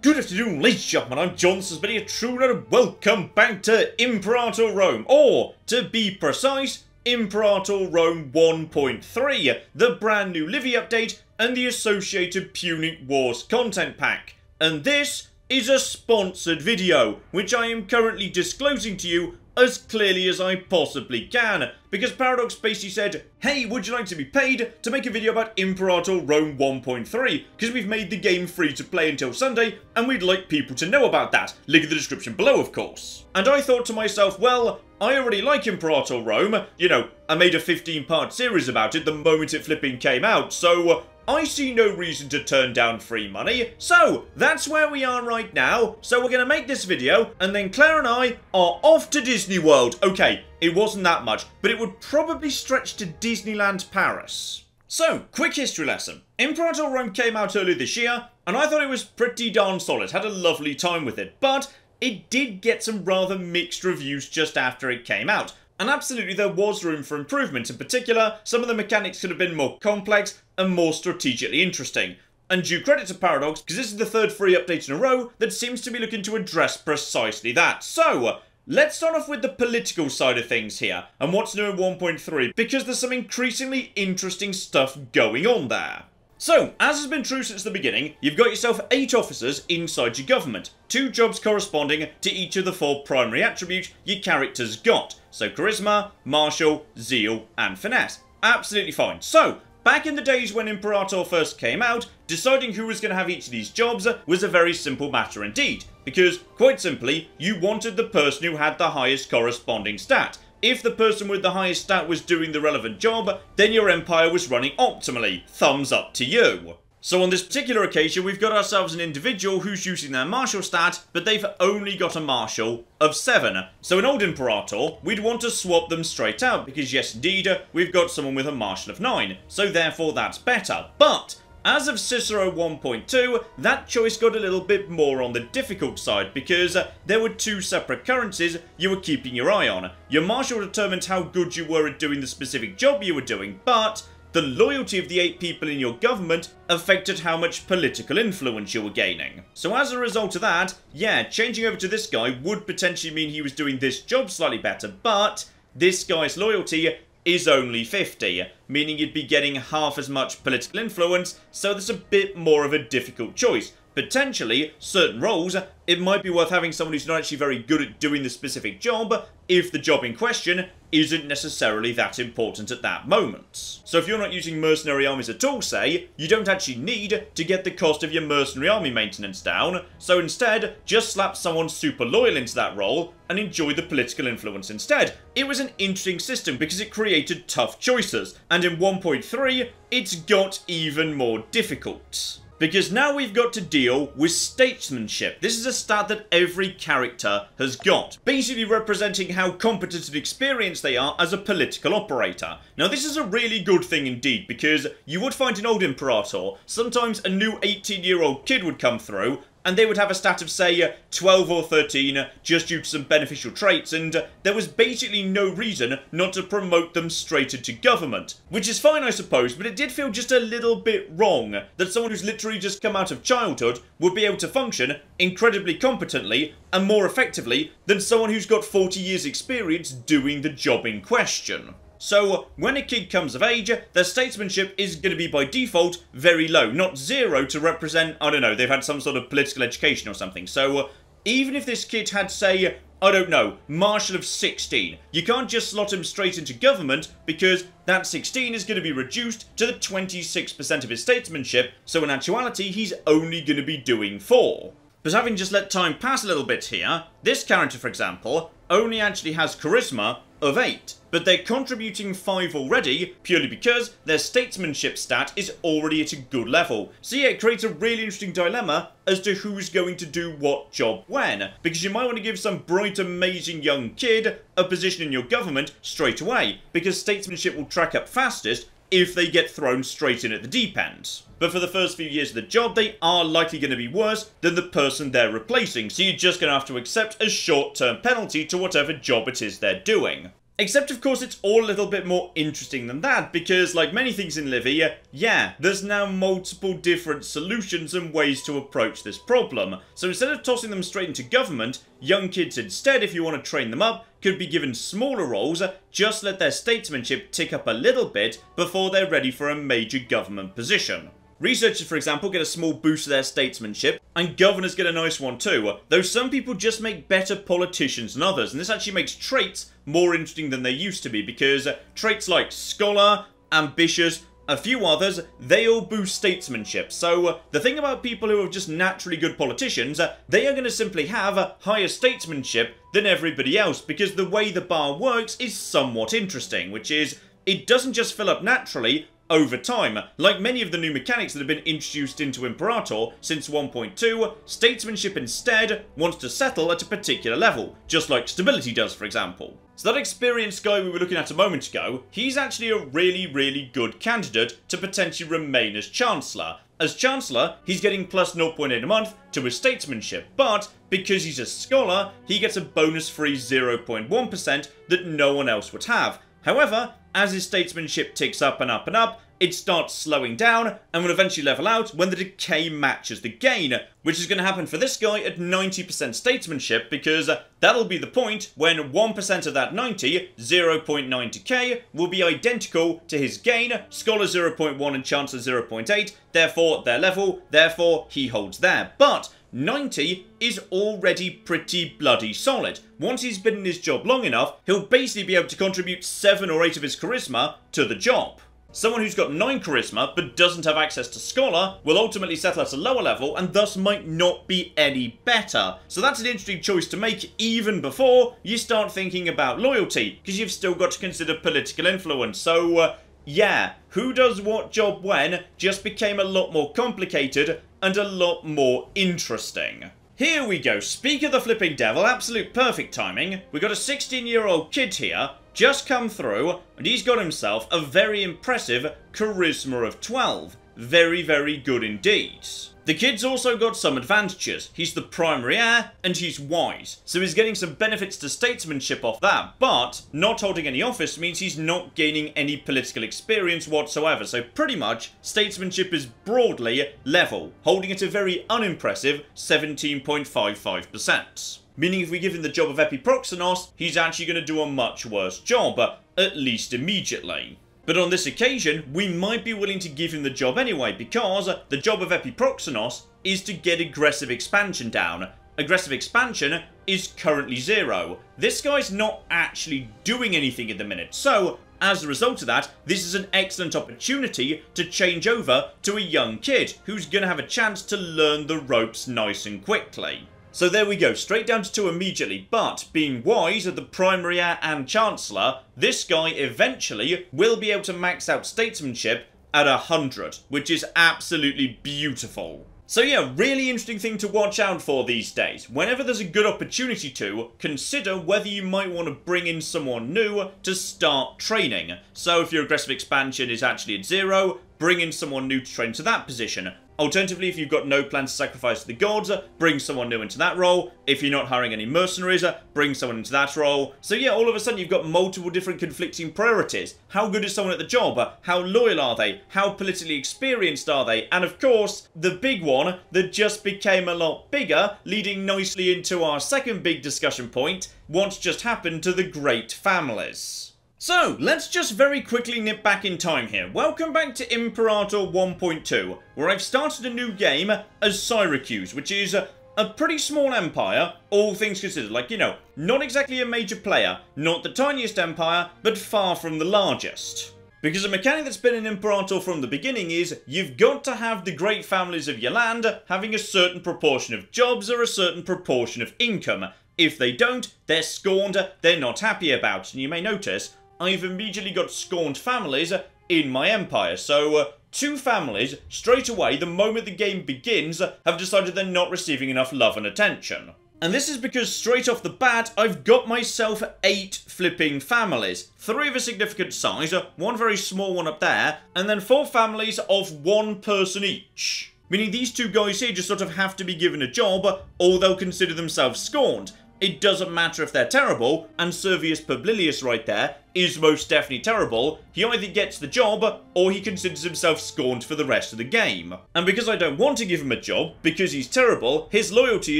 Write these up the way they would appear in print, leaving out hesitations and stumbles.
Good afternoon, ladies and gentlemen, I'm John Suspedia Truner, and welcome back to Imperator Rome, or, to be precise, Imperator Rome 1.3, the brand new Livy update and the associated Punic Wars content pack. And this is a sponsored video, which I am currently disclosing to you as clearly as I possibly can, because Paradox basically said, hey, would you like to be paid to make a video about Imperator Rome 1.3, because we've made the game free to play until Sunday, and we'd like people to know about that. Link in the description below, of course. And I thought to myself, well, I already like Imperator Rome, you know, I made a 15-part series about it the moment it flipping came out, so I see no reason to turn down free money, so that's where we are right now. So we're going to make this video, and then Claire and I are off to Disney World. Okay, it wasn't that much, but it would probably stretch to Disneyland Paris. So, quick history lesson. Imperator Rome came out earlier this year, and I thought it was pretty darn solid, had a lovely time with it, but it did get some rather mixed reviews just after it came out. And absolutely there was room for improvement. In particular, some of the mechanics could have been more complex and more strategically interesting. And due credit to Paradox, because this is the third free update in a row that seems to be looking to address precisely that. So, let's start off with the political side of things here, and what's new in 1.3, because there's some increasingly interesting stuff going on there. So, as has been true since the beginning, you've got yourself 8 officers inside your government, 2 jobs corresponding to each of the 4 primary attributes your character's got. So charisma, martial, zeal, and finesse. Absolutely fine. So, back in the days when Imperator first came out, deciding who was going to have each of these jobs was a very simple matter indeed. Because, quite simply, you wanted the person who had the highest corresponding stat. If the person with the highest stat was doing the relevant job, then your empire was running optimally. Thumbs up to you. So on this particular occasion, we've got ourselves an individual who's using their martial stat, but they've only got a martial of 7. So in old Imperator, we'd want to swap them straight out, because yes indeed, we've got someone with a martial of 9. So therefore that's better. But as of Cicero 1.2, that choice got a little bit more on the difficult side, because there were 2 separate currencies you were keeping your eye on. Your martial determined how good you were at doing the specific job you were doing, but the loyalty of the 8 people in your government affected how much political influence you were gaining. So as a result of that, yeah, changing over to this guy would potentially mean he was doing this job slightly better, but this guy's loyalty is only 50, meaning you'd be getting half as much political influence, so there's a bit more of a difficult choice. Potentially, certain roles, it might be worth having someone who's not actually very good at doing the specific job, if the job in question isn't necessarily that important at that moment. So if you're not using mercenary armies at all, say, you don't actually need to get the cost of your mercenary army maintenance down, so instead, just slap someone super loyal into that role and enjoy the political influence instead. It was an interesting system because it created tough choices, and in 1.3, it's got even more difficult. Because now we've got to deal with statesmanship. This is a stat that every character has got, basically representing how competent and experienced they are as a political operator. Now this is a really good thing indeed, because you would find in old Imperator, sometimes a new 18-year-old kid would come through, and they would have a stat of, say, 12 or 13, just due to some beneficial traits, and there was basically no reason not to promote them straight into government. Which is fine, I suppose, but it did feel just a little bit wrong that someone who's literally just come out of childhood would be able to function incredibly competently and more effectively than someone who's got 40 years experience doing the job in question. So, when a kid comes of age, their statesmanship is going to be by default very low, not 0 to represent, I don't know, they've had some sort of political education or something. So, even if this kid had, say, I don't know, martial of 16, you can't just slot him straight into government, because that 16 is going to be reduced to the 26% of his statesmanship, so in actuality, he's only going to be doing 4. But having just let time pass a little bit here, this character, for example, only actually has charisma of 8, but they're contributing 5 already, purely because their statesmanship stat is already at a good level. So yeah, it creates a really interesting dilemma as to who's going to do what job when, because you might want to give some bright, amazing young kid a position in your government straight away, because statesmanship will track up fastest if they get thrown straight in at the deep end. But for the first few years of the job, they are likely going to be worse than the person they're replacing, so you're just going to have to accept a short-term penalty to whatever job it is they're doing. Except, of course, it's all a little bit more interesting than that, because, like many things in Livy, yeah, there's now multiple different solutions and ways to approach this problem. So instead of tossing them straight into government, young kids instead, if you want to train them up, could be given smaller roles, just let their statesmanship tick up a little bit before they're ready for a major government position. Researchers, for example, get a small boost to their statesmanship, and governors get a nice one too, though some people just make better politicians than others, and this actually makes traits more interesting than they used to be, because traits like scholar, ambitious, a few others, they all boost statesmanship. So the thing about people who are just naturally good politicians, they are going to simply have higher statesmanship than everybody else, because the way the bar works is somewhat interesting, which is, it doesn't just fill up naturally over time. Like many of the new mechanics that have been introduced into Imperator since 1.2, statesmanship instead wants to settle at a particular level, just like stability does, for example. So that experienced guy we were looking at a moment ago, he's actually a really good candidate to potentially remain as Chancellor. As Chancellor, he's getting plus 0.8 a month to his statesmanship, but because he's a scholar, he gets a bonus-free 0.1% that no one else would have. However, as his statesmanship ticks up and up and up, it starts slowing down and will eventually level out when the decay matches the gain, which is going to happen for this guy at 90% statesmanship, because that'll be the point when 1% of that 90, 0.9 decay, will be identical to his gain, Scholar 0.1 and Chancellor 0.8, therefore they're level, therefore he holds there. But 90 is already pretty bloody solid. Once he's been in his job long enough, he'll basically be able to contribute 7 or 8 of his charisma to the job. Someone who's got 9 charisma but doesn't have access to scholar will ultimately settle at a lower level and thus might not be any better. So that's an interesting choice to make even before you start thinking about loyalty, because you've still got to consider political influence. So yeah, who does what job when just became a lot more complicated and a lot more interesting. Here we go, speak of the flipping devil, absolute perfect timing. We got a 16-year-old kid here, just come through, and he's got himself a very impressive charisma of 12. Very good indeed. The kid's also got some advantages. He's the primary heir, and he's wise, so he's getting some benefits to statesmanship off that, but not holding any office means he's not gaining any political experience whatsoever, so pretty much, statesmanship is broadly level, holding at a very unimpressive 17.55%. Meaning if we give him the job of Epiproxenos, he's actually going to do a much worse job, at least immediately. But on this occasion, we might be willing to give him the job anyway, because the job of Epiproxenos is to get aggressive expansion down. Aggressive expansion is currently 0. This guy's not actually doing anything at the minute, so as a result of that, this is an excellent opportunity to change over to a young kid who's going to have a chance to learn the ropes nice and quickly. So there we go, straight down to 2 immediately, but being wise at the primary heir and chancellor, this guy eventually will be able to max out statesmanship at 100, which is absolutely beautiful. So yeah, really interesting thing to watch out for these days. Whenever there's a good opportunity to, consider whether you might want to bring in someone new to start training. So if your aggressive expansion is actually at 0, bring in someone new to train to that position. Alternatively, if you've got no plans to sacrifice to the gods, bring someone new into that role. If you're not hiring any mercenaries, bring someone into that role. So yeah, all of a sudden you've got multiple different conflicting priorities. How good is someone at the job? How loyal are they? How politically experienced are they? And of course, the big one that just became a lot bigger, leading nicely into our second big discussion point, what's just happened to the great families. So, let's just very quickly nip back in time here. Welcome back to Imperator 1.2, where I've started a new game as Syracuse, which is a pretty small empire, all things considered. Like, you know, not exactly a major player, not the tiniest empire, but far from the largest. Because a mechanic that's been in Imperator from the beginning is, you've got to have the great families of your land having a certain proportion of jobs or a certain proportion of income. If they don't, they're scorned, they're not happy about it. And you may notice, I've immediately got scorned families in my empire. So, 2 families, straight away, the moment the game begins, have decided they're not receiving enough love and attention. And this is because straight off the bat, I've got myself 8 flipping families. 3 of a significant size, 1 very small one up there, and then 4 families of 1 person each. Meaning these 2 guys here just sort of have to be given a job, or they'll consider themselves scorned. It doesn't matter if they're terrible, and Servius Publilius right there is most definitely terrible, he either gets the job, or he considers himself scorned for the rest of the game. And because I don't want to give him a job, because he's terrible, his loyalty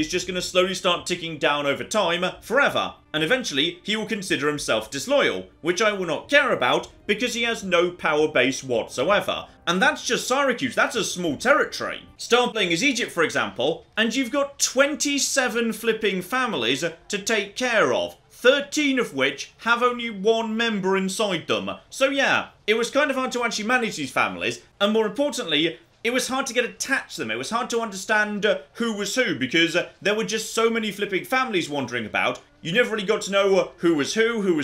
is just going to slowly start ticking down over time, forever. And eventually, he will consider himself disloyal, which I will not care about, because he has no power base whatsoever. And that's just Syracuse, that's a small territory. Start playing as Egypt, for example, and you've got 27 flipping families to take care of. 13 of which have only one member inside them. So yeah, it was kind of hard to actually manage these families, and more importantly, it was hard to get attached to them. It was hard to understand who was who, because there were just so many flipping families wandering about. You never really got to know who was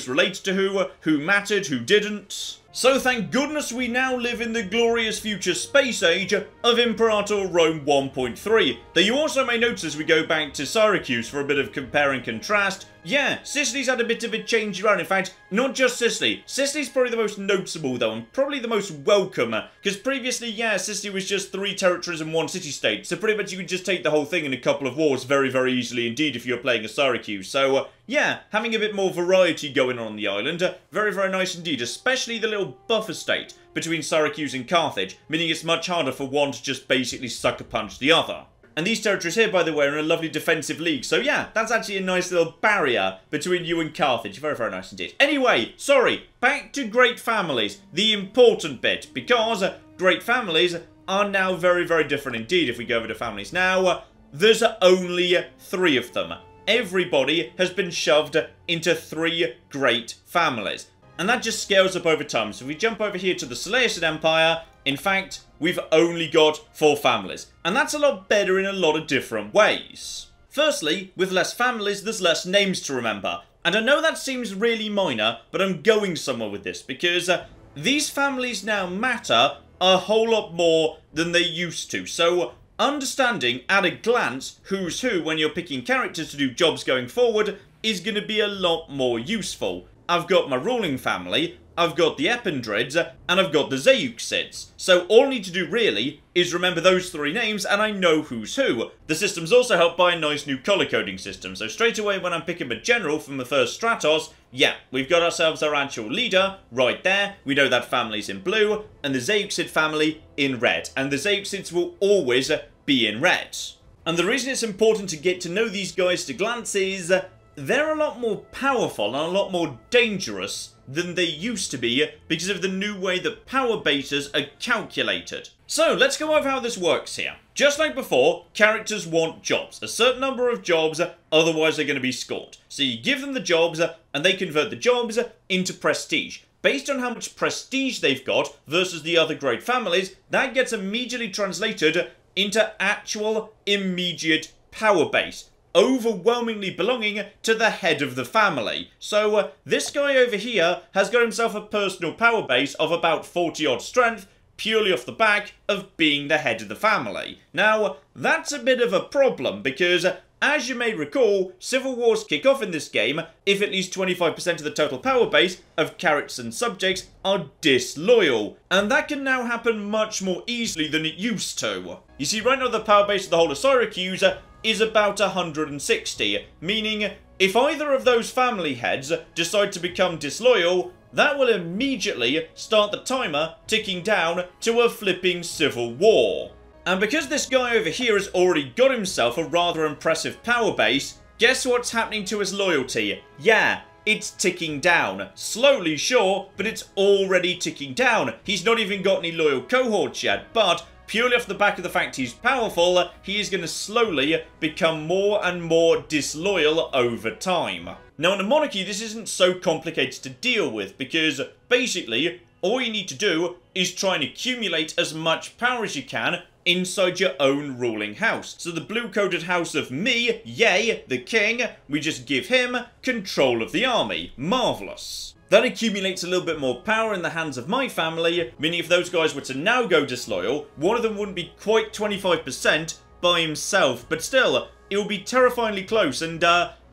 related to who mattered, who didn't. So thank goodness we now live in the glorious future space age of Imperator Rome 1.3. Though you also may notice as we go back to Syracuse for a bit of compare and contrast, yeah, Sicily's had a bit of a change around. In fact, not just Sicily. Sicily's probably the most noticeable though, and probably the most welcome, because previously, yeah, Sicily was just 3 territories and 1 city-state, so pretty much you could just take the whole thing in a couple of wars very, very easily indeed if you're playing as Syracuse. So, yeah, having a bit more variety going on the island, very, very nice indeed, especially the little buffer state between Syracuse and Carthage, meaning it's much harder for one to just basically sucker punch the other. And these territories here, by the way, are in a lovely defensive league. So yeah, that's actually a nice little barrier between you and Carthage. Very, very nice indeed. Anyway, sorry, back to great families. The important bit, because great families are now very, very different indeed. If we go over to families now, there's only 3 of them. Everybody has been shoved into 3 great families. And that just scales up over time. So if we jump over here to the Seleucid Empire, in fact, we've only got 4 families. And that's a lot better in a lot of different ways. Firstly, with less families, there's less names to remember. And I know that seems really minor, but I'm going somewhere with this, because these families now matter a whole lot more than they used to. So understanding at a glance who's who when you're picking characters to do jobs going forward is going to be a lot more useful. I've got my ruling family, I've got the Epindrids, and I've got the Zeuxids. So all I need to do really is remember those 3 names and I know who's who. The system's also helped by a nice new colour coding system. So straight away when I'm picking a general from the first Stratos, yeah, we've got ourselves our actual leader right there. We know that family's in blue and the Zeuxid family in red. And the Zeuxids will always be in red. And the reason it's important to get to know these guys at a glance is they're a lot more powerful and a lot more dangerous than they used to be because of the new way that power bases are calculated. So let's go over how this works here. Just like before, characters want jobs. A certain number of jobs, otherwise they're going to be scored. So you give them the jobs and they convert the jobs into prestige. Based on how much prestige they've got versus the other great families, that gets immediately translated into actual immediate power base, overwhelmingly belonging to the head of the family. So this guy over here has got himself a personal power base of about 40 odd strength, purely off the back of being the head of the family. Now, that's a bit of a problem because, as you may recall, civil wars kick off in this game if at least 25% of the total power base of characters and subjects are disloyal. And that can now happen much more easily than it used to. You see, right now the power base of the whole of Syracuse is about 160, meaning if either of those family heads decide to become disloyal, that will immediately start the timer ticking down to a flipping civil war. And because this guy over here has already got himself a rather impressive power base, guess what's happening to his loyalty? Yeah, it's ticking down. Slowly, sure, but it's already ticking down. He's not even got any loyal cohorts yet, but purely off the back of the fact he's powerful, he is going to slowly become more and more disloyal over time. Now in a monarchy, this isn't so complicated to deal with, because basically, all you need to do is try and accumulate as much power as you can inside your own ruling house. So the blue-coded house of me, yay, the king, we just give him control of the army. Marvellous. That accumulates a little bit more power in the hands of my family, meaning if those guys were to now go disloyal, one of them wouldn't be quite 25% by himself, but still, it will be terrifyingly close, and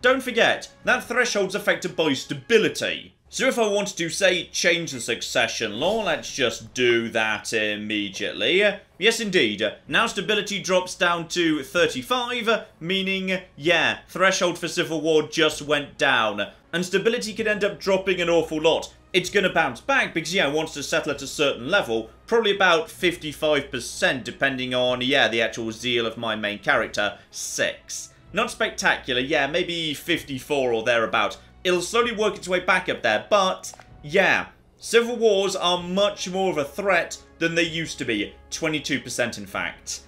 don't forget, that threshold's affected by stability. So if I wanted to, say, change the succession law, let's just do that immediately. Yes, indeed. Now stability drops down to 35, meaning, yeah, threshold for civil war just went down. And stability could end up dropping an awful lot. it's going to bounce back because, yeah, it wants to settle at a certain level, probably about 55% depending on, yeah, the actual zeal of my main character, 6. Not spectacular, yeah, maybe 54 or thereabout. It'll slowly work its way back up there, but, yeah, civil wars are much more of a threat than they used to be, 22% in fact.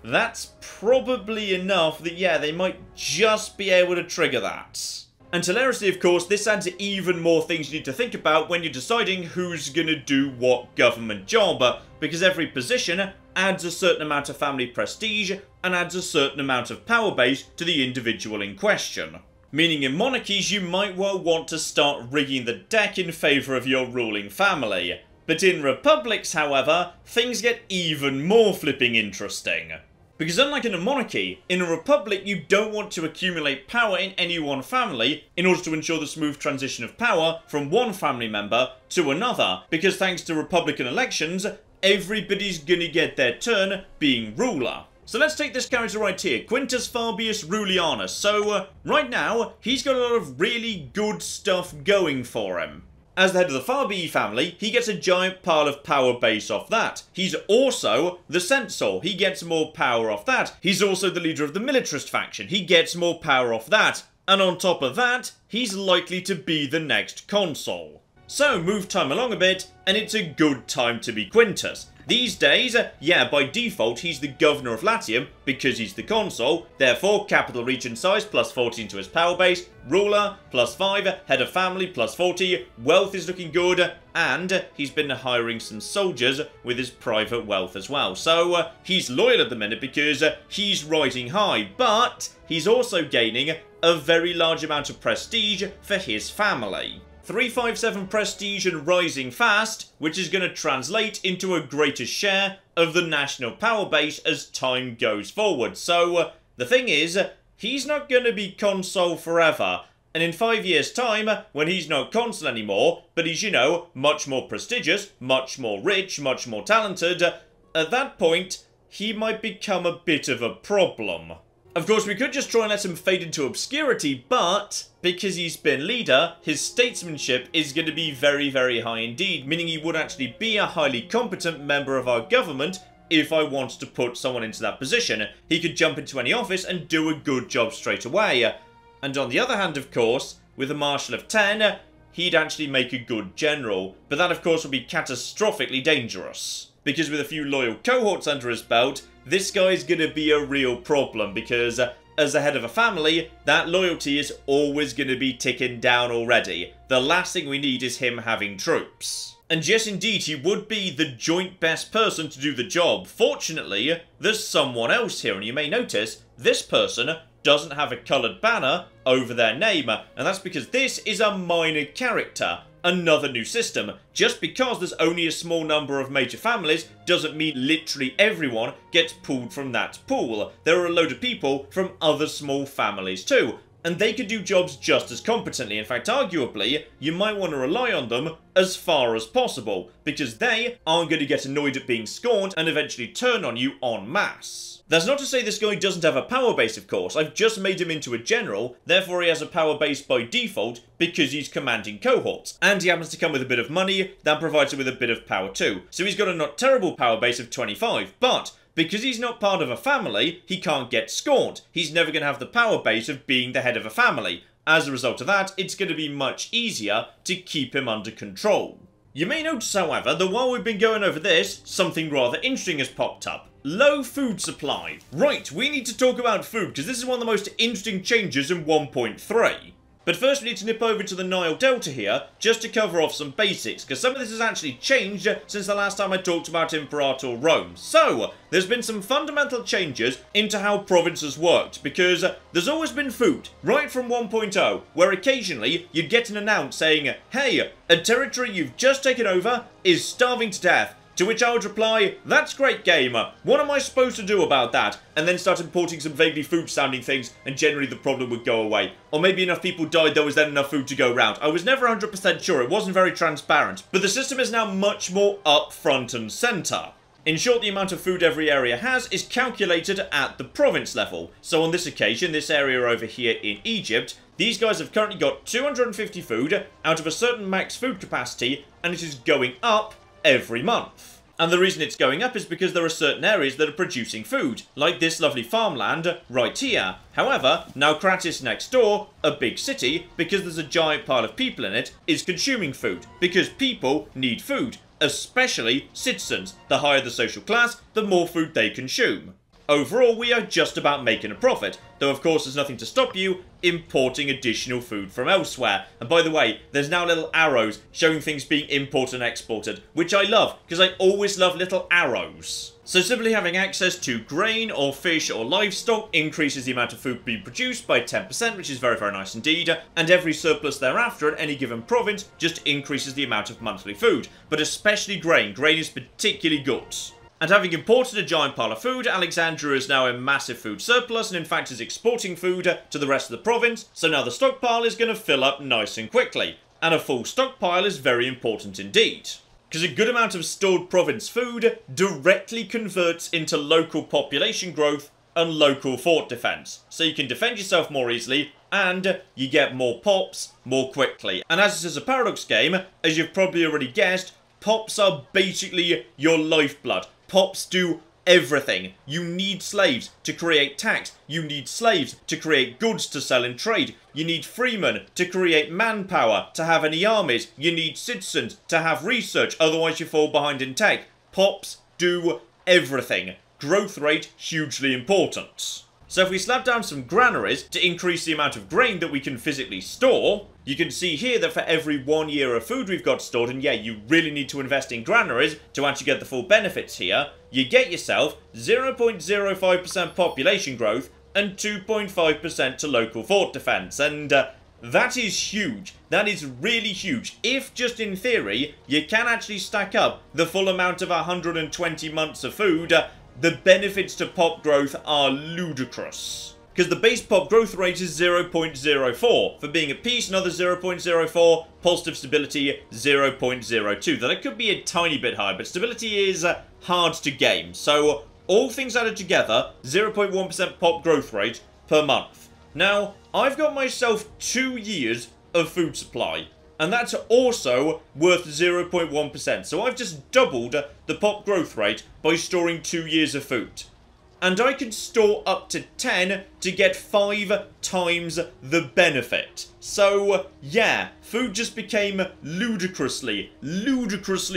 That's probably enough that, yeah, they might just be able to trigger that. And hilariously, of course, this adds even more things you need to think about when you're deciding who's gonna do what government job, because every position adds a certain amount of family prestige and adds a certain amount of power base to the individual in question. Meaning in monarchies, you might well want to start rigging the deck in favour of your ruling family. But in republics, however, things get even more flipping interesting. Because unlike in a monarchy, in a republic you don't want to accumulate power in any one family in order to ensure the smooth transition of power from one family member to another, because thanks to republican elections, everybody's gonna get their turn being ruler. So let's take this character right here, Quintus Fabius Rulianus. So, right now, he's got a lot of really good stuff going for him. As the head of the Fabii family, he gets a giant pile of power base off that. He's also the censor. He gets more power off that. He's also the leader of the militarist faction. He gets more power off that. And on top of that, he's likely to be the next consul. So move time along a bit, and it's a good time to be Quintus. These days, yeah, by default, he's the governor of Latium, because he's the consul, therefore, capital region size, plus 14 to his power base, ruler, plus 5, head of family, plus 40, wealth is looking good, and he's been hiring some soldiers with his private wealth as well. So, he's loyal at the minute because he's riding high, but he's also gaining a very large amount of prestige for his family. 357 prestige and rising fast, which is going to translate into a greater share of the national power base as time goes forward. So, the thing is, he's not going to be consul forever. And in 5 years' time, when he's not consul anymore, but he's, you know, much more prestigious, much more rich, much more talented, at that point, he might become a bit of a problem. Of course, we could just try and let him fade into obscurity, but because he's been leader, his statesmanship is going to be very, very high indeed, meaning he would actually be a highly competent member of our government if I wanted to put someone into that position. He could jump into any office and do a good job straight away. And on the other hand, of course, with a marshal of 10, he'd actually make a good general, but that of course would be catastrophically dangerous. Because with a few loyal cohorts under his belt, this guy's gonna be a real problem, because as the head of a family, that loyalty is always gonna be ticking down already. The last thing we need is him having troops. And yes, indeed, he would be the joint best person to do the job. Fortunately, there's someone else here, and you may notice, this person doesn't have a coloured banner over their name, and that's because this is a minor character. Another new system. Just because there's only a small number of major families doesn't mean literally everyone gets pulled from that pool. There are a load of people from other small families too, and they could do jobs just as competently. In fact, arguably, you might want to rely on them as far as possible, because they aren't going to get annoyed at being scorned and eventually turn on you en masse. That's not to say this guy doesn't have a power base, of course. I've just made him into a general, therefore he has a power base by default because he's commanding cohorts. And he happens to come with a bit of money, that provides him with a bit of power too. So he's got a not terrible power base of 25, but because he's not part of a family, he can't get scorned. He's never going to have the power base of being the head of a family. As a result of that, it's going to be much easier to keep him under control. You may notice, however, that while we've been going over this, something rather interesting has popped up. Low food supply. Right, we need to talk about food, because this is one of the most interesting changes in 1.3. But first we need to nip over to the Nile Delta here, just to cover off some basics, because some of this has actually changed since the last time I talked about Imperator Rome. So, there's been some fundamental changes into how provinces worked, because there's always been food, right from 1.0, where occasionally you'd get an announce saying, hey, a territory you've just taken over is starving to death. To which I would reply, that's great game, what am I supposed to do about that? And then start importing some vaguely food-sounding things, and generally the problem would go away. Or maybe enough people died there was then enough food to go round. I was never 100% sure, it wasn't very transparent. But the system is now much more up front and centre. In short, the amount of food every area has is calculated at the province level. So on this occasion, this area over here in Egypt, these guys have currently got 250 food out of a certain max food capacity, and it is going up every month. And the reason it's going up is because there are certain areas that are producing food, like this lovely farmland right here. However, now Kratis next door, a big city, because there's a giant pile of people in it, is consuming food, because people need food, especially citizens. The higher the social class, the more food they consume. Overall, we are just about making a profit, though of course there's nothing to stop you importing additional food from elsewhere. And by the way, there's now little arrows showing things being imported and exported, which I love, because I always love little arrows. So simply having access to grain or fish or livestock increases the amount of food being produced by 10%, which is very, very nice indeed, and every surplus thereafter at any given province just increases the amount of monthly food. But especially grain. Grain is particularly good. And having imported a giant pile of food, Alexandria is now in massive food surplus and in fact is exporting food to the rest of the province, so now the stockpile is going to fill up nice and quickly. And a full stockpile is very important indeed, because a good amount of stored province food directly converts into local population growth and local fort defense. So you can defend yourself more easily, and you get more pops more quickly. And as this is a paradox game, as you've probably already guessed, pops are basically your lifeblood. Pops do everything. You need slaves to create tax. You need slaves to create goods to sell and trade. You need freemen to create manpower, to have any armies. You need citizens to have research, otherwise you fall behind in tech. Pops do everything. Growth rate, hugely important. So if we slap down some granaries to increase the amount of grain that we can physically store, you can see here that for every 1 year of food we've got stored, and yeah, you really need to invest in granaries to actually get the full benefits here, you get yourself 0.05% population growth and 2.5% to local fort defense, and that is huge. That is really huge. If, just in theory, you can actually stack up the full amount of 120 months of food, the benefits to pop growth are ludicrous. Because the base pop growth rate is 0.04. For being at peace, another 0.04. Positive stability, 0.02. That could be a tiny bit higher, but stability is hard to game. So, all things added together, 0.1% pop growth rate per month. Now, I've got myself 2 years of food supply. And that's also worth 0.1%. So I've just doubled the pop growth rate by storing 2 years of food. And I can store up to 10 to get 5 times the benefit. So, yeah, food just became ludicrously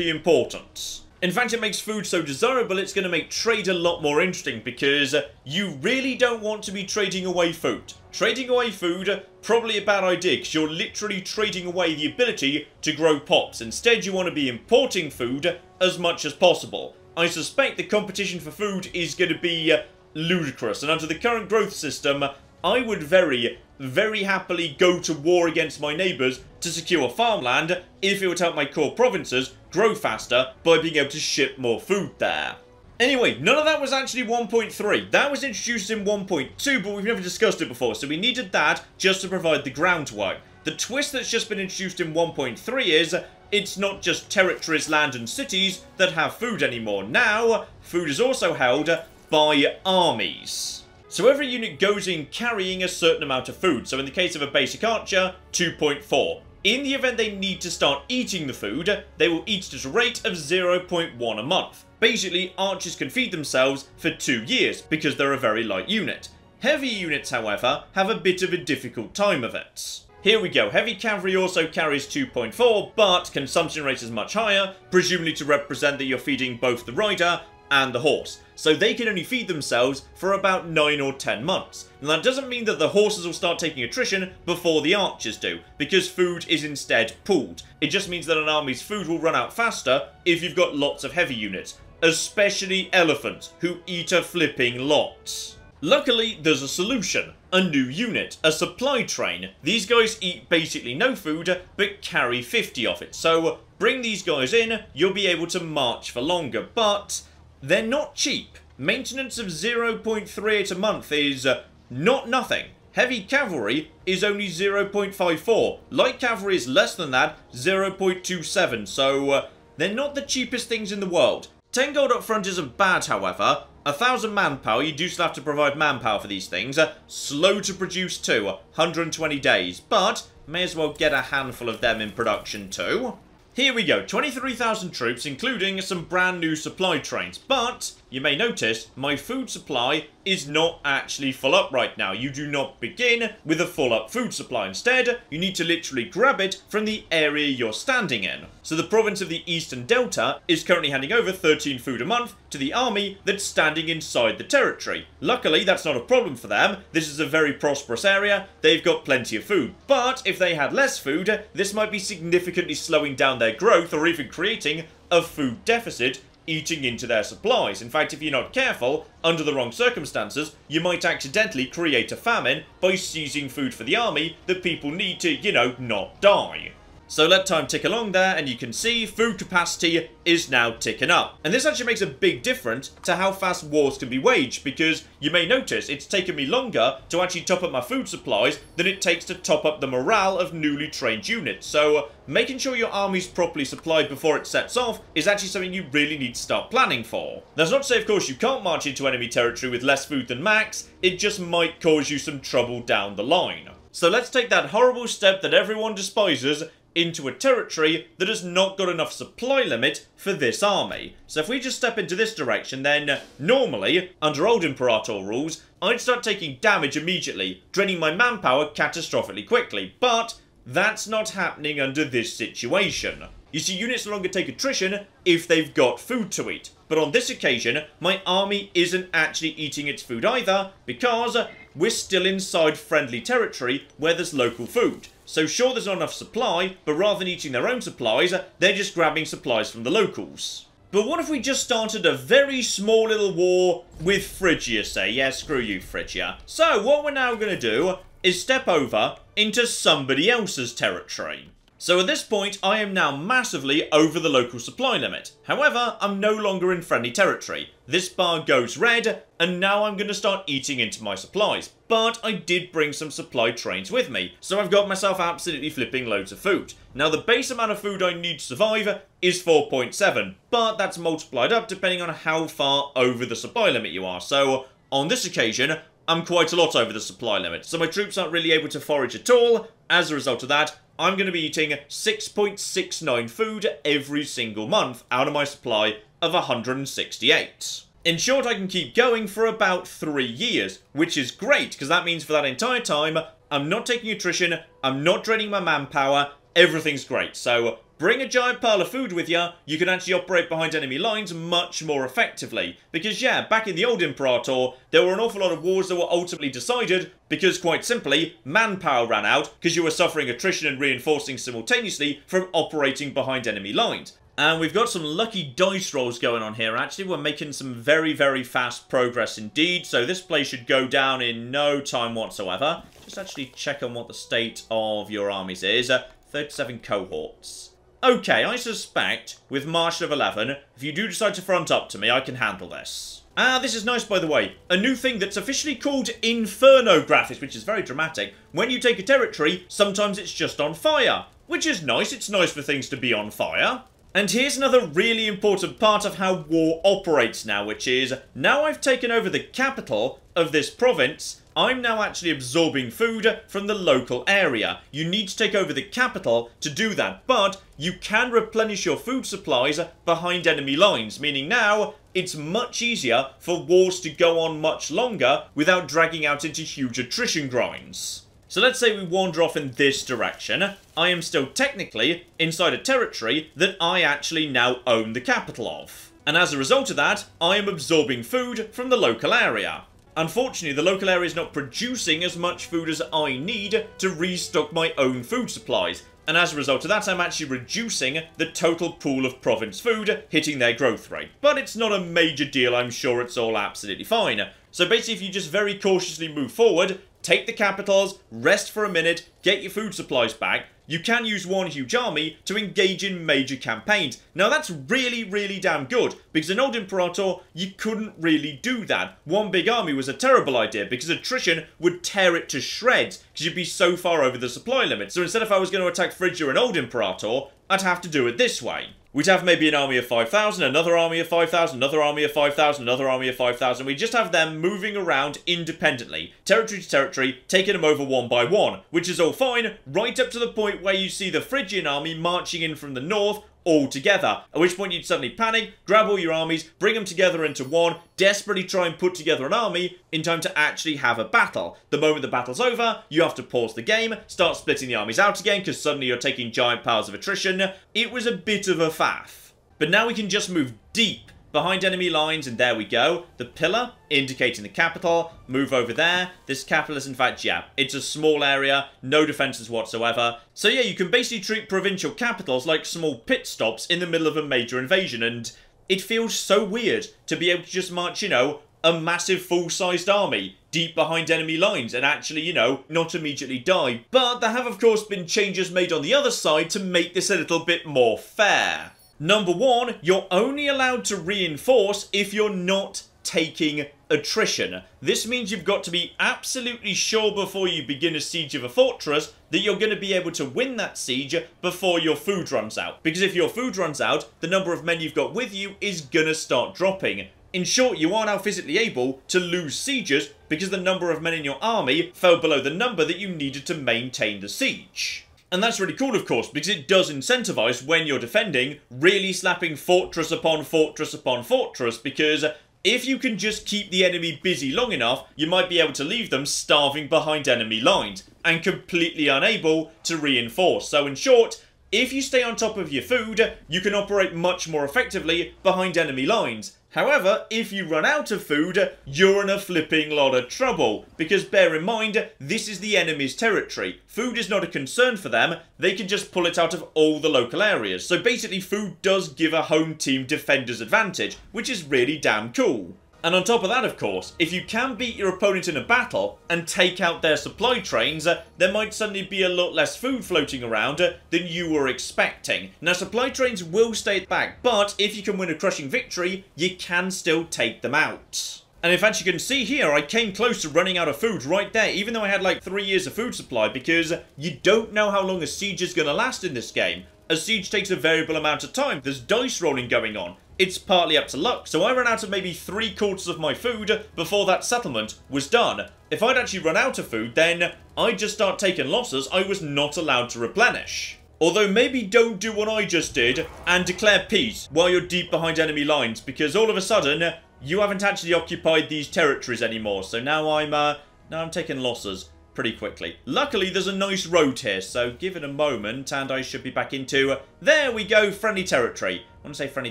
important. In fact, it makes food so desirable, it's going to make trade a lot more interesting, because you really don't want to be trading away food. Trading away food, probably a bad idea, because you're literally trading away the ability to grow pops. Instead, you want to be importing food as much as possible. I suspect the competition for food is going to be ludicrous, and under the current growth system, I would very, very happily go to war against my neighbours to secure farmland if it would help my core provinces grow faster by being able to ship more food there. Anyway, none of that was actually 1.3. That was introduced in 1.2, but we've never discussed it before, so we needed that just to provide the groundwork. The twist that's just been introduced in 1.3 is it's not just territories, land and cities that have food anymore. Now, food is also held by armies. So every unit goes in carrying a certain amount of food. So in the case of a basic archer, 2.4. In the event they need to start eating the food, they will eat at a rate of 0.1 a month. Basically, archers can feed themselves for 2 years because they're a very light unit. Heavy units, however, have a bit of a difficult time of it. Here we go, heavy cavalry also carries 2.4, but consumption rate is much higher, presumably to represent that you're feeding both the rider and the horse. So they can only feed themselves for about 9 or 10 months. And that doesn't mean that the horses will start taking attrition before the archers do, because food is instead pooled. It just means that an army's food will run out faster if you've got lots of heavy units, especially elephants, who eat a flipping lot. Luckily, there's a solution. A new unit, a supply train. These guys eat basically no food, but carry 50 of it. So, bring these guys in, you'll be able to march for longer, but they're not cheap. Maintenance of 0.38 a month is not nothing. Heavy cavalry is only 0.54. Light cavalry is less than that, 0.27. So, they're not the cheapest things in the world. 10 gold up front isn't bad, however. 1,000 manpower, you do still have to provide manpower for these things. Slow to produce too, 120 days, but may as well get a handful of them in production too. Here we go, 23,000 troops, including some brand new supply trains. But you may notice my food supply is not actually full up right now. You do not begin with a full up food supply. Instead, you need to literally grab it from the area you're standing in. So the province of the Eastern Delta is currently handing over 13 food a month to the army that's standing inside the territory. Luckily, that's not a problem for them. This is a very prosperous area. They've got plenty of food. But if they had less food, this might be significantly slowing down their growth or even creating a food deficit, eating into their supplies. In fact, if you're not careful, under the wrong circumstances, you might accidentally create a famine by seizing food for the army that people need to, you know, not die. So let time tick along there, and you can see food capacity is now ticking up. And this actually makes a big difference to how fast wars can be waged, because you may notice it's taken me longer to actually top up my food supplies than it takes to top up the morale of newly trained units. So making sure your army's properly supplied before it sets off is actually something you really need to start planning for. That's not to say, of course, you can't march into enemy territory with less food than max, it just might cause you some trouble down the line. So let's take that horrible step that everyone despises into a territory that has not got enough supply limit for this army. So if we just step into this direction, then normally, under old Imperator rules, I'd start taking damage immediately, draining my manpower catastrophically quickly, but that's not happening under this situation. You see, units no longer take attrition if they've got food to eat. But on this occasion, my army isn't actually eating its food either, because we're still inside friendly territory where there's local food. So sure, there's not enough supply, but rather than eating their own supplies, they're just grabbing supplies from the locals. But what if we just started a very small little war with Phrygia, say? Yeah, screw you, Phrygia. So what we're now going to do is step over into somebody else's territory. So at this point, I am now massively over the local supply limit. However, I'm no longer in friendly territory. This bar goes red, and now I'm going to start eating into my supplies. But I did bring some supply trains with me, so I've got myself absolutely flipping loads of food. Now, the base amount of food I need to survive is 4.7, but that's multiplied up depending on how far over the supply limit you are. So, on this occasion, I'm quite a lot over the supply limit, so my troops aren't really able to forage at all. As a result of that, I'm going to be eating 6.69 food every single month out of my supply of 168. In short, I can keep going for about 3 years, which is great, because that means for that entire time, I'm not taking attrition, I'm not draining my manpower, everything's great. So bring a giant pile of food with you, you can actually operate behind enemy lines much more effectively. Because yeah, back in the old Imperator, there were an awful lot of wars that were ultimately decided because, quite simply, manpower ran out because you were suffering attrition and reinforcing simultaneously from operating behind enemy lines. And we've got some lucky dice rolls going on here, actually. We're making some very, very fast progress indeed. So this place should go down in no time whatsoever. Just actually check on what the state of your armies is. 37 cohorts. Okay, I suspect, with marshal of 11, if you do decide to front up to me, I can handle this. Ah, this is nice, by the way. A new thing that's officially called Inferno graphics, which is very dramatic. When you take a territory, sometimes it's just on fire. Which is nice. It's nice for things to be on fire. And here's another really important part of how war operates now, which is, now I've taken over the capital of this province, I'm now actually absorbing food from the local area. You need to take over the capital to do that, but you can replenish your food supplies behind enemy lines, meaning now it's much easier for wars to go on much longer without dragging out into huge attrition grinds. So let's say we wander off in this direction. I am still technically inside a territory that I actually now own the capital of. And as a result of that, I am absorbing food from the local area. Unfortunately, the local area is not producing as much food as I need to restock my own food supplies. And as a result of that, I'm actually reducing the total pool of province food, hitting their growth rate. But it's not a major deal, I'm sure it's all absolutely fine. So basically, if you just very cautiously move forward, take the capitals, rest for a minute, get your food supplies back, you can use one huge army to engage in major campaigns. Now that's really, really damn good, because in Old Imperator, you couldn't really do that. One big army was a terrible idea, because attrition would tear it to shreds, because you'd be so far over the supply limit. So instead, if I was going to attack Phrygia in Old Imperator, I'd have to do it this way. We'd have maybe an army of 5,000, another army of 5,000, another army of 5,000, another army of 5,000. We'd just have them moving around independently, territory to territory, taking them over one by one, which is all fine, right up to the point where you see the Phrygian army marching in from the north, all together, at which point you'd suddenly panic, grab all your armies, bring them together into one, desperately try and put together an army in time to actually have a battle. The moment the battle's over, you have to pause the game, start splitting the armies out again, because suddenly you're taking giant piles of attrition. It was a bit of a faff. But now we can just move deep behind enemy lines, and there we go. The pillar, indicating the capital, move over there. This capital is, in fact, yeah, it's a small area, no defences whatsoever. So yeah, you can basically treat provincial capitals like small pit stops in the middle of a major invasion, and it feels so weird to be able to just march, you know, a massive full-sized army deep behind enemy lines and actually, you know, not immediately die. But there have, of course, been changes made on the other side to make this a little bit more fair. Number one, you're only allowed to reinforce if you're not taking attrition. This means you've got to be absolutely sure before you begin a siege of a fortress that you're going to be able to win that siege before your food runs out. Because if your food runs out, the number of men you've got with you is going to start dropping. In short, you are now physically able to lose sieges because the number of men in your army fell below the number that you needed to maintain the siege. And that's really cool, of course, because it does incentivize, when you're defending, really slapping fortress upon fortress upon fortress, because if you can just keep the enemy busy long enough, you might be able to leave them starving behind enemy lines and completely unable to reinforce. So in short, if you stay on top of your food, you can operate much more effectively behind enemy lines. However, if you run out of food, you're in a flipping lot of trouble, because bear in mind, this is the enemy's territory. Food is not a concern for them, they can just pull it out of all the local areas. So basically, food does give a home team defender's advantage, which is really damn cool. And on top of that, of course, if you can beat your opponent in a battle and take out their supply trains, there might suddenly be a lot less food floating around than you were expecting. Now, supply trains will stay back, but if you can win a crushing victory, you can still take them out. And in fact, you can see here, I came close to running out of food right there, even though I had like 3 years of food supply, because you don't know how long a siege is going to last in this game. A siege takes a variable amount of time. There's dice rolling going on. It's partly up to luck, so I ran out of maybe 3/4 of my food before that settlement was done. If I'd actually run out of food, then I'd just start taking losses. I was not allowed to replenish. Although maybe don't do what I just did and declare peace while you're deep behind enemy lines, because all of a sudden, you haven't actually occupied these territories anymore, so now I'm taking losses pretty quickly. Luckily, there's a nice road here, so give it a moment, and I should be back into, there we go, friendly territory. I want to say friendly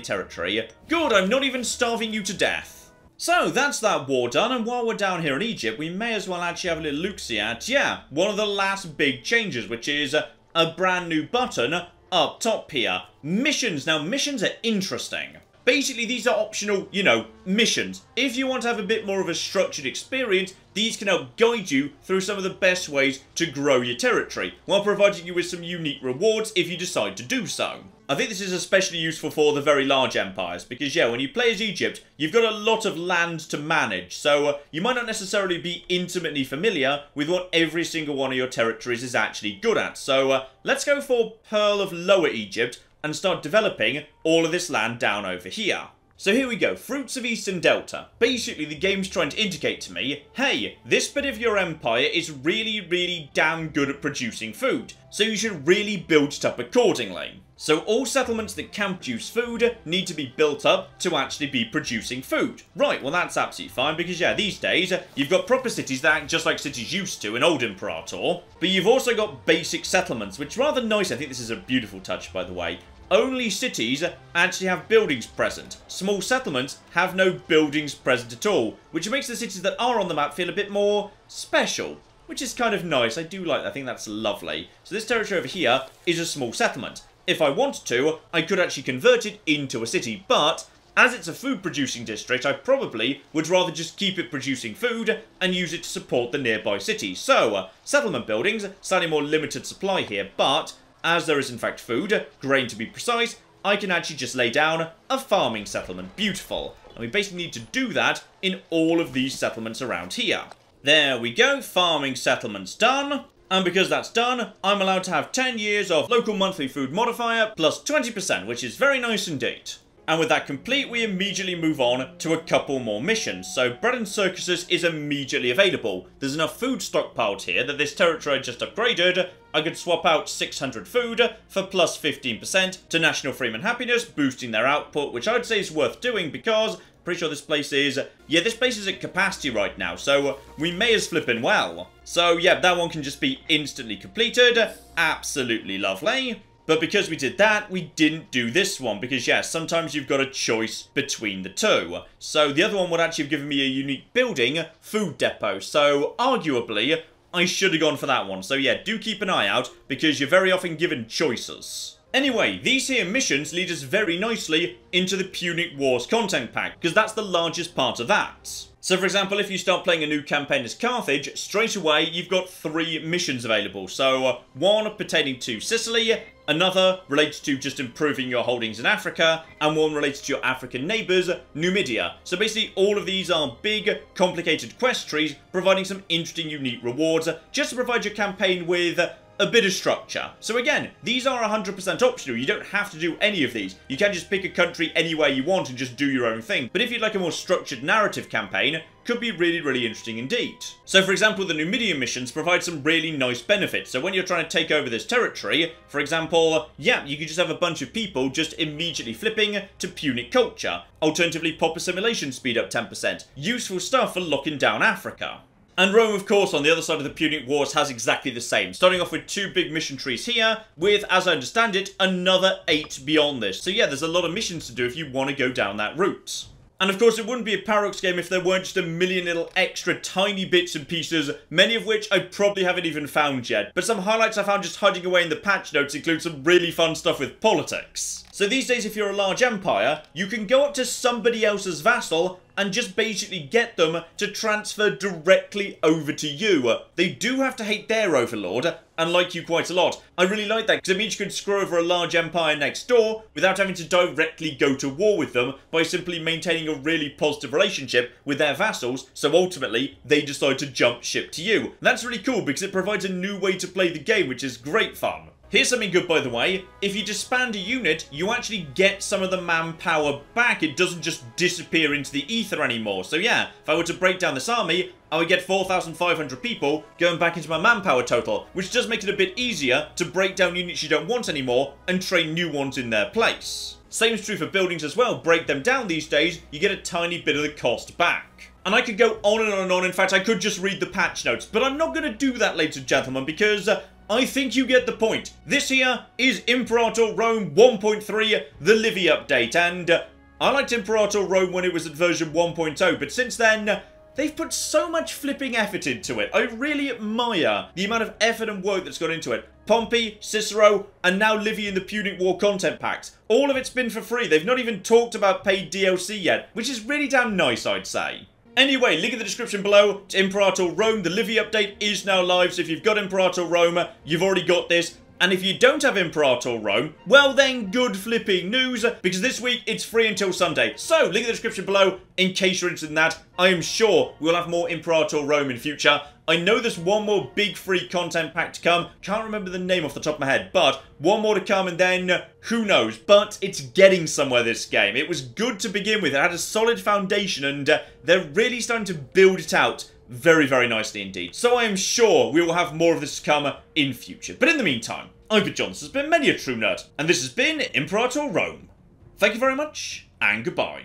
territory. Good, I'm not even starving you to death. So, that's that war done, and while we're down here in Egypt, we may as well actually have a little look-see at, yeah, one of the last big changes, which is a brand new button up top here. Missions. Now, missions are interesting. Basically, these are optional, you know, missions. If you want to have a bit more of a structured experience, these can help guide you through some of the best ways to grow your territory, while providing you with some unique rewards if you decide to do so. I think this is especially useful for the very large empires, because yeah, when you play as Egypt, you've got a lot of land to manage, so you might not necessarily be intimately familiar with what every single one of your territories is actually good at. So let's go for Pearl of Lower Egypt, and start developing all of this land down over here. So here we go, Fruits of Eastern Delta. Basically, the game's trying to indicate to me, hey, this bit of your empire is really, really damn good at producing food, so you should really build it up accordingly. So all settlements that can produce food need to be built up to actually be producing food. Right, well that's absolutely fine, because yeah, these days, you've got proper cities that act just like cities used to in Old Imperator, but you've also got basic settlements, which is rather nice. I think this is a beautiful touch, by the way. Only cities actually have buildings present. Small settlements have no buildings present at all, which makes the cities that are on the map feel a bit more special, which is kind of nice. I do like that. I think that's lovely. So this territory over here is a small settlement. If I wanted to, I could actually convert it into a city, but as it's a food-producing district, I probably would rather just keep it producing food and use it to support the nearby cities. So, settlement buildings, slightly more limited supply here, but as there is in fact food, grain to be precise, I can actually just lay down a farming settlement. Beautiful. And we basically need to do that in all of these settlements around here. There we go, farming settlements done. And because that's done, I'm allowed to have 10 years of local monthly food modifier plus 20%, which is very nice indeed. And with that complete, we immediately move on to a couple more missions. So bread and circuses is immediately available. There's enough food stockpiled here that this territory I just upgraded, I could swap out 600 food for plus 15% to National Freeman Happiness, boosting their output, which I'd say is worth doing because pretty sure this place is... yeah, this place is at capacity right now, so we may as flippin' well. So yeah, that one can just be instantly completed. Absolutely lovely. But because we did that, we didn't do this one, because yeah, sometimes you've got a choice between the two. So the other one would actually have given me a unique building, food depot, so arguably, I should have gone for that one. So yeah, do keep an eye out, because you're very often given choices. Anyway, these here missions lead us very nicely into the Punic Wars content pack, because that's the largest part of that. So for example, if you start playing a new campaign as Carthage, straight away you've got 3 missions available. So one pertaining to Sicily, another relates to just improving your holdings in Africa, and one relates to your African neighbours, Numidia. So basically all of these are big, complicated quest trees, providing some interesting, unique rewards, just to provide your campaign with a bit of structure. So again, these are 100% optional. You don't have to do any of these. You can just pick a country anywhere you want and just do your own thing. But if you'd like a more structured narrative campaign, could be really, really interesting indeed. So for example, the Numidian missions provide some really nice benefits. So when you're trying to take over this territory, for example, yeah, you could just have a bunch of people just immediately flipping to Punic culture. Alternatively, pop assimilation speed up 10%. Useful stuff for locking down Africa. And Rome, of course, on the other side of the Punic Wars has exactly the same. Starting off with 2 big mission trees here, with, as I understand it, another 8 beyond this. So yeah, there's a lot of missions to do if you want to go down that route. And of course, it wouldn't be a Paradox game if there weren't just a million little extra tiny bits and pieces, many of which I probably haven't even found yet. But some highlights I found just hiding away in the patch notes include some really fun stuff with politics. So these days, if you're a large empire, you can go up to somebody else's vassal and just basically get them to transfer directly over to you. They do have to hate their overlord and like you quite a lot. I really like that because it means you can screw over a large empire next door without having to directly go to war with them by simply maintaining a really positive relationship with their vassals, so ultimately they decide to jump ship to you. And that's really cool because it provides a new way to play the game, which is great fun. Here's something good, by the way. If you disband a unit, you actually get some of the manpower back. It doesn't just disappear into the ether anymore. So yeah, if I were to break down this army, I would get 4,500 people going back into my manpower total, which does make it a bit easier to break down units you don't want anymore and train new ones in their place. Same is true for buildings as well. Break them down these days, you get a tiny bit of the cost back. And I could go on and on and on. In fact, I could just read the patch notes, but I'm not going to do that, ladies and gentlemen, because I think you get the point. This here is Imperator Rome 1.3, the Livy update, and I liked Imperator Rome when it was at version 1.0, but since then, they've put so much flipping effort into it. I really admire the amount of effort and work that's gone into it. Pompey, Cicero, and now Livy in the Punic War content packs. All of it's been for free. They've not even talked about paid DLC yet, which is really damn nice, I'd say. Anyway, link in the description below to Imperator Rome. The Livy update is now live, so if you've got Imperator Rome, you've already got this. And if you don't have Imperator Rome, well then, good flipping news, because this week it's free until Sunday. So, link in the description below in case you're interested in that. I am sure we'll have more Imperator Rome in future. I know there's one more big free content pack to come. Can't remember the name off the top of my head, but one more to come and then who knows. But it's getting somewhere, this game. It was good to begin with. It had a solid foundation and they're really starting to build it out very, very nicely indeed. So I am sure we will have more of this to come in future. But in the meantime, I've been John, this has been many a true nerd, and this has been Imperator Rome. Thank you very much, and goodbye.